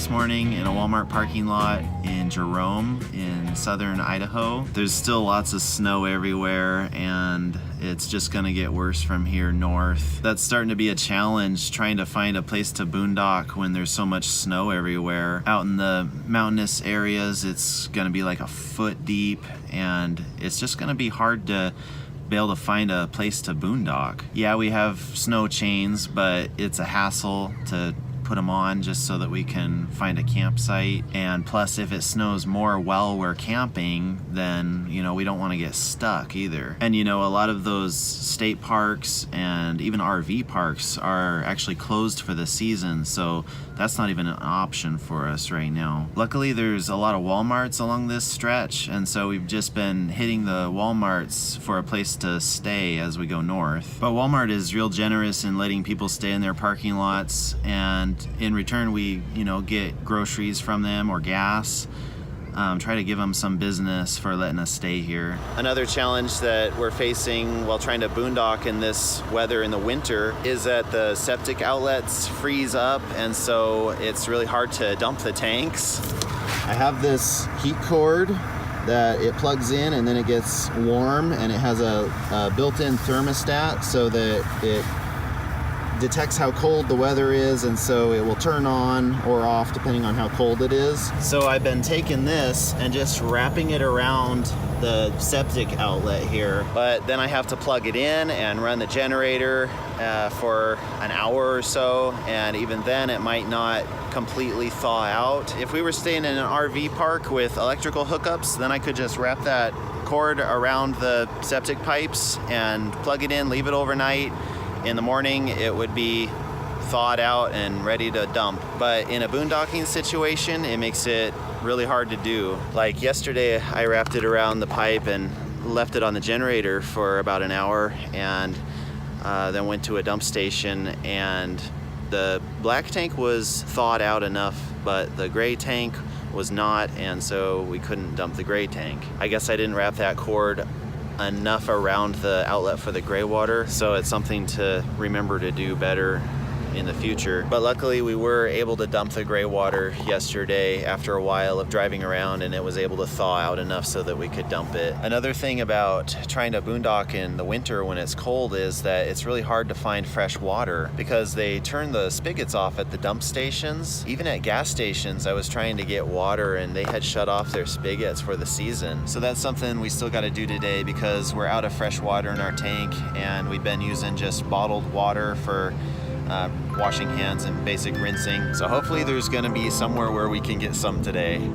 this morning in a Walmart parking lot in Jerome in southern Idaho. There's still lots of snow everywhere, and it's just gonna get worse from here north. That's starting to be a challenge, trying to find a place to boondock when there's so much snow everywhere. Out in the mountainous areas, it's gonna be like a foot deep, and it's just gonna be hard to be able to find a place to boondock. Yeah, we have snow chains, but it's a hassle to put them on just so that we can find a campsite. And plus, if it snows more while we're camping, then we don't want to get stuck either. And a lot of those state parks and even RV parks are actually closed for the season, so that's not even an option for us right now. Luckily, there's a lot of Walmarts along this stretch, and so we've just been hitting the Walmarts for a place to stay as we go north. But Walmart is real generous in letting people stay in their parking lots, and in return we get groceries from them or gas. Try to give them some business for letting us stay here. Another challenge that we're facing while trying to boondock in this weather in the winter is that the septic outlets freeze up, and so it's really hard to dump the tanks. I have this heat cord that it plugs in, and then it gets warm, and it has a built-in thermostat so that it detects how cold the weather is, and so it will turn on or off depending on how cold it is. So I've been taking this and just wrapping it around the septic outlet here, but then I have to plug it in and run the generator for an hour or so, and even then it might not completely thaw out. If we were staying in an RV park with electrical hookups, then I could just wrap that cord around the septic pipes and plug it in, leave it overnight. In the morning, it would be thawed out and ready to dump. But in a boondocking situation, it makes it really hard to do. Like yesterday, I wrapped it around the pipe and left it on the generator for about an hour, and then went to a dump station, and the black tank was thawed out enough, but the gray tank was not, and so we couldn't dump the gray tank. I guess I didn't wrap that cord enough around the outlet for the gray water, so it's something to remember to do better in the future. But luckily we were able to dump the gray water yesterday after a while of driving around, and it was able to thaw out enough so that we could dump it. Another thing about trying to boondock in the winter when it's cold is that it's really hard to find fresh water because they turn the spigots off at the dump stations. Even at gas stations, I was trying to get water and they had shut off their spigots for the season. So that's something we still got to do today because we're out of fresh water in our tank, and we've been using just bottled water for washing hands and basic rinsing. So hopefully there's gonna be somewhere where we can get some today.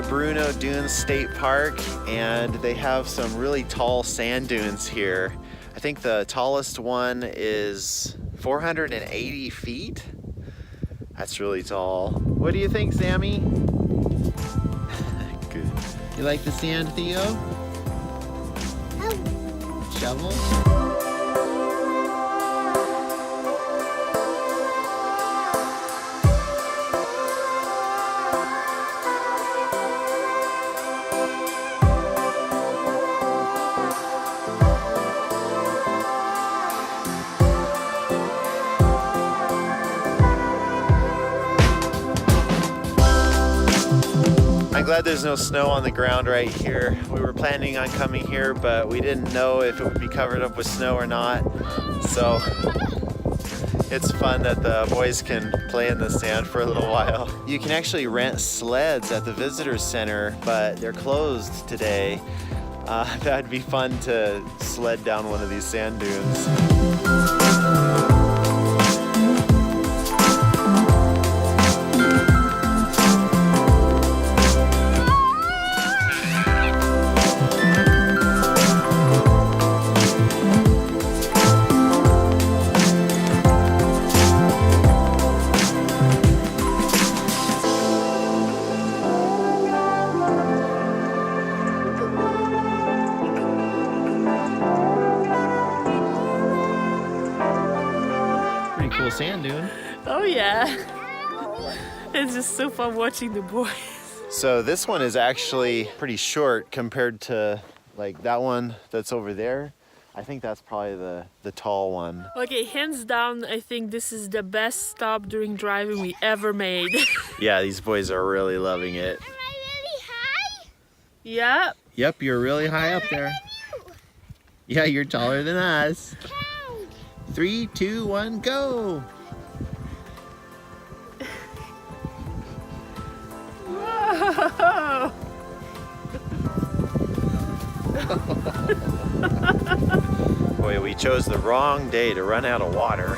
Bruneau State Park, and they have some really tall sand dunes here. I think the tallest one is 480 feet. That's really tall. What do you think, Sammy? Good. You like the sand, Theo? Shovel? I'm glad there's no snow on the ground right here. We were planning on coming here, but we didn't know if it would be covered up with snow or not. So it's fun that the boys can play in the sand for a little while. You can actually rent sleds at the visitor center, but they're closed today. That'd be fun to sled down one of these sand dunes. sand dune. Oh yeah. It's just so fun watching the boys. So this one is actually pretty short compared to like that one that's over there. I think that's probably the tall one. Okay, hands down, I think this is the best stop during driving we ever made. Yeah, these boys are really loving it. Am I really high? Yeah. Yep, you're really high up there. Yeah, you're taller than us. Count. 3, 2, 1, go! Whoa. Boy, we chose the wrong day to run out of water.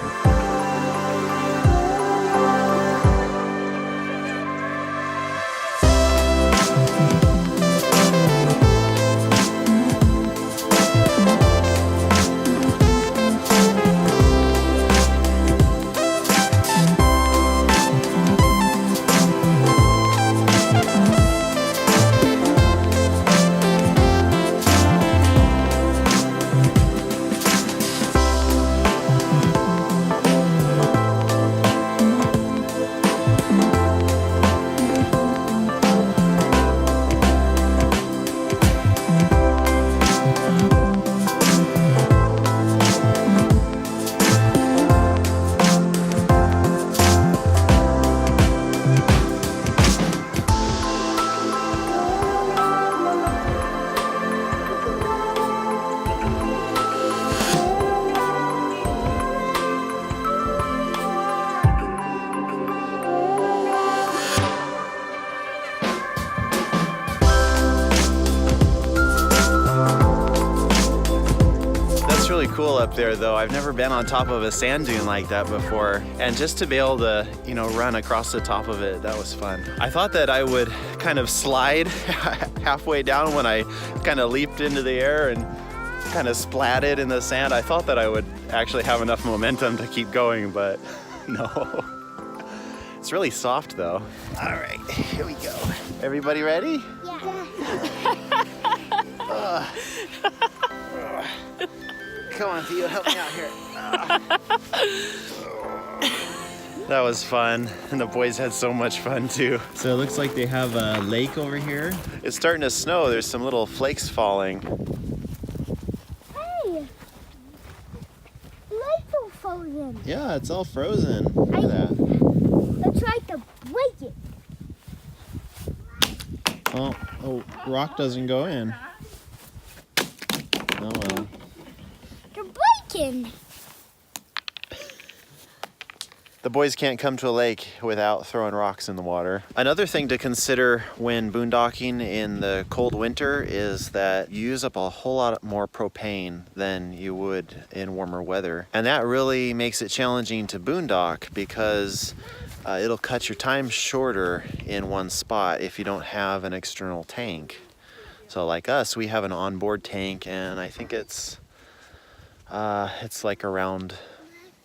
Cool up there though. I've never been on top of a sand dune like that before, and just to be able to, you know, run across the top of it, that was fun. I thought that I would kind of slide halfway down when I kind of leaped into the air and kind of splatted in the sand. I thought that I would actually have enough momentum to keep going, but no. It's really soft though. All right, here we go. Everybody ready? Yeah. Come on, Theo, help me out here. That was fun, and the boys had so much fun too. So it looks like they have a lake over here. It's starting to snow. There's some little flakes falling. Hey! Lights are frozen. Yeah, it's all frozen. Look at that. Let's try to break it. Oh, rock doesn't go in. Oh well. They're breaking. The boys can't come to a lake without throwing rocks in the water. Another thing to consider when boondocking in the cold winter is that you use up a whole lot more propane than you would in warmer weather. And that really makes it challenging to boondock because it'll cut your time shorter in one spot if you don't have an external tank. So like us, we have an onboard tank, and I think it's like around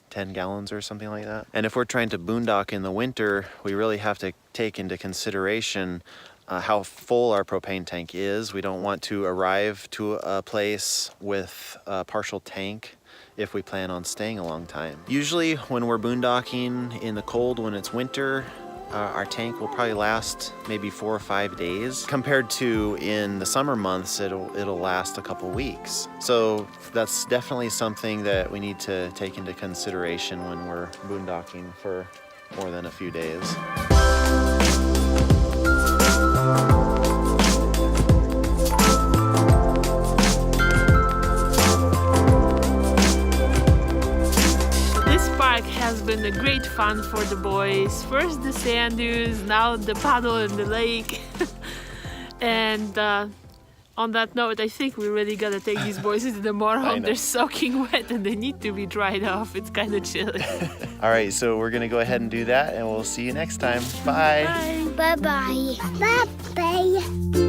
10 gallons or something like that. And if we're trying to boondock in the winter, we really have to take into consideration how full our propane tank is. We don't want to arrive to a place with a partial tank if we plan on staying a long time. Usually when we're boondocking in the cold, when it's winter, our tank will probably last maybe 4 or 5 days. Compared to in the summer months, it'll last a couple weeks. So that's definitely something that we need to take into consideration when we're boondocking for more than a few days. Has been a great fun for the boys. First the sand dunes, now the paddle in the lake. And on that note, I think we really gotta take these boys into the motorhome. They're soaking wet and they need to be dried off. It's kind of chilly. All right, so we're gonna go ahead and do that, and we'll see you next time. Bye. Bye. Bye-bye. Bye-bye.